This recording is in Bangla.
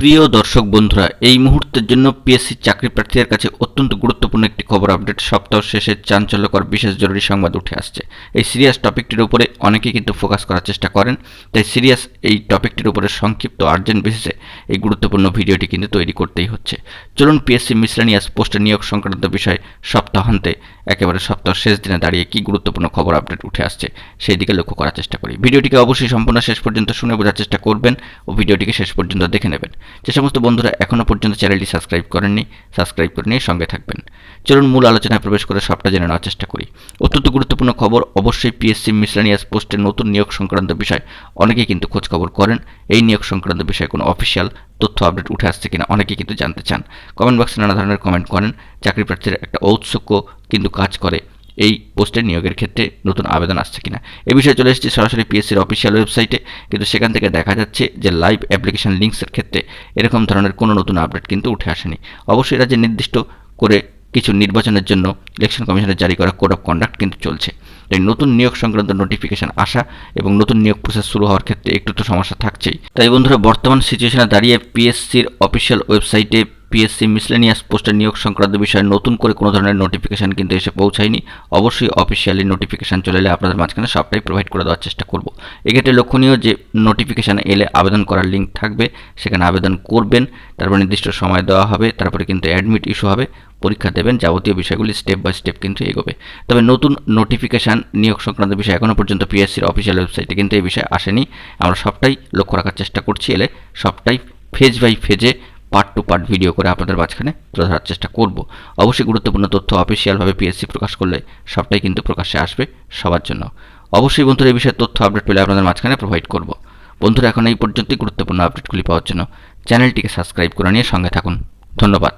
প্রিয় দর্শক বন্ধুরা, এই মুহূর্তের জন্য পিএসসি চাকরি প্রার্থীদের কাছে অত্যন্ত গুরুত্বপূর্ণ একটি খবর আপডেট। সপ্তাহ শেষে চাঞ্চল্যকর বিশেষ জরুরি সংবাদ উঠে আসছে। এই সিরিয়াস টপিকটির উপরে অনেকেই কিন্তু ফোকাস করার চেষ্টা করেন, তাই সিরিয়াস এই টপিকটির উপরে সংক্ষিপ্ত আর্জেন্ট বেসিসে এই গুরুত্বপূর্ণ ভিডিওটি কিন্তু তৈরি করতেই হচ্ছে। চলুন পিএসসি মিসলেনিয়াস পোস্টে নিয়োগ সংক্রান্ত বিষয়ে সপ্তাহান্তে একেবারে সপ্তাহ শেষ দিনে দাঁড়িয়ে কি গুরুত্বপূর্ণ খবর আপডেট উঠে আসছে সেই দিকে লক্ষ্য করার চেষ্টা করি। ভিডিওটিকে অবশ্যই সম্পূর্ণ শেষ পর্যন্ত শুনে বোঝার চেষ্টা করবেন ও ভিডিওটিকে শেষ পর্যন্ত দেখে নেবেন। যে সমস্ত বন্ধুরা এখনও পর্যন্ত চ্যানেলটি সাবস্ক্রাইব করেননি, সাবস্ক্রাইব করে নিয়ে সঙ্গে থাকবেন। চলুন মূল আলোচনায় প্রবেশ করে সবটা জেনে নেওয়ার চেষ্টা করি। অত্যন্ত গুরুত্বপূর্ণ খবর, অবশ্যই পিএসসি মিসলেনিয়াস পোস্টের নতুন নিয়োগ সংক্রান্ত বিষয় অনেকেই কিন্তু খোঁজ খবর করেন। এই নিয়োগ সংক্রান্ত বিষয়ে কোনো অফিসিয়াল তথ্য আপডেট উঠে আসছে কিনা অনেকেই কিন্তু জানতে চান। কমেন্ট বক্সে নানা ধরনের কমেন্ট করেন। চাকরি প্রার্থীর একটা ঔৎসুক্য কিন্তু কাজ করে এই পোস্টে নিয়োগের ক্ষেত্রে নতুন আবেদন আসছে কিনা। এই বিষয়ে চলে এসেছি সরাসরি পিএসসির অফিসিয়াল ওয়েবসাইটে, কিন্তু সেখান থেকে দেখা যাচ্ছে যে লাইভ অ্যাপ্লিকেশন লিঙ্কসের ক্ষেত্রে এরকম ধরনের কোনো নতুন আপডেট কিন্তু উঠে আসেনি। অবশ্যই রাজ্যে নির্দিষ্ট করে কিছু নির্বাচনের জন্য ইলেকশন কমিশনের জারি করা কোড অফ কন্ডাক্ট কিন্তু চলছে। তাই নতুন নিয়োগ সংক্রান্ত নোটিফিকেশন আসা এবং নতুন নিয়োগ প্রসেস শুরু হওয়ার ক্ষেত্রে একটু তো সমস্যা থাকছেই। তাই বন্ধুরা, বর্তমান সিচুয়েশনে দাঁড়িয়ে পিএসসির অফিসিয়াল ওয়েবসাইটে পিএসসি মিসলেনিয়াস পোস্টের নিয়োগ সংক্রান্ত বিষয়ে নতুন করে কোনো ধরনের নোটিফিকেশান কিন্তু এসে পৌঁছায়নি। অবশ্যই অফিসিয়ালি নোটিফিকেশান চলে এলে আপনাদের মাঝখানে সবটাই প্রোভাইড করে দেওয়ার চেষ্টা করব। এক্ষেত্রে লক্ষণীয় যে নোটিফিকেশান এলে আবেদন করার লিঙ্ক থাকবে, সেখানে আবেদন করবেন, তারপর নির্দিষ্ট সময় দেওয়া হবে, তারপরে কিন্তু অ্যাডমিট ইস্যু হবে, পরীক্ষা দেবেন, যাবতীয় বিষয়গুলি স্টেপ বাই স্টেপ কিন্তু এগোবে। তবে নতুন নোটিফিকেশান নিয়োগ সংক্রান্ত বিষয় এখনও পর্যন্ত পিএসসির অফিসিয়াল ওয়েবসাইটে কিন্তু এই বিষয়ে আসেনি। আমরা সবটাই লক্ষ্য রাখার চেষ্টা করছি, এলে সবটাই ফেজ বাই ফেজে পার্ট টু পার্ট ভিডিও করে আপনাদের মাঝখানে তুলে ধরার চেষ্টা করব। অবশ্যই গুরুত্বপূর্ণ তথ্য অফিসিয়ালভাবে পিএসসি প্রকাশ করলে সবটাই কিন্তু প্রকাশ্যে আসবে সবার জন্য। অবশ্যই বন্ধুরা, এই বিষয়ে তথ্য আপডেট পেলে আপনাদের মাঝখানে প্রোভাইড করব। বন্ধুরা, এখন এই পর্যন্তই গুরুত্বপূর্ণ আপডেটগুলি পাওয়ার জন্য চ্যানেলটিকে সাবস্ক্রাইব করে নিয়ে সঙ্গে থাকুন। ধন্যবাদ।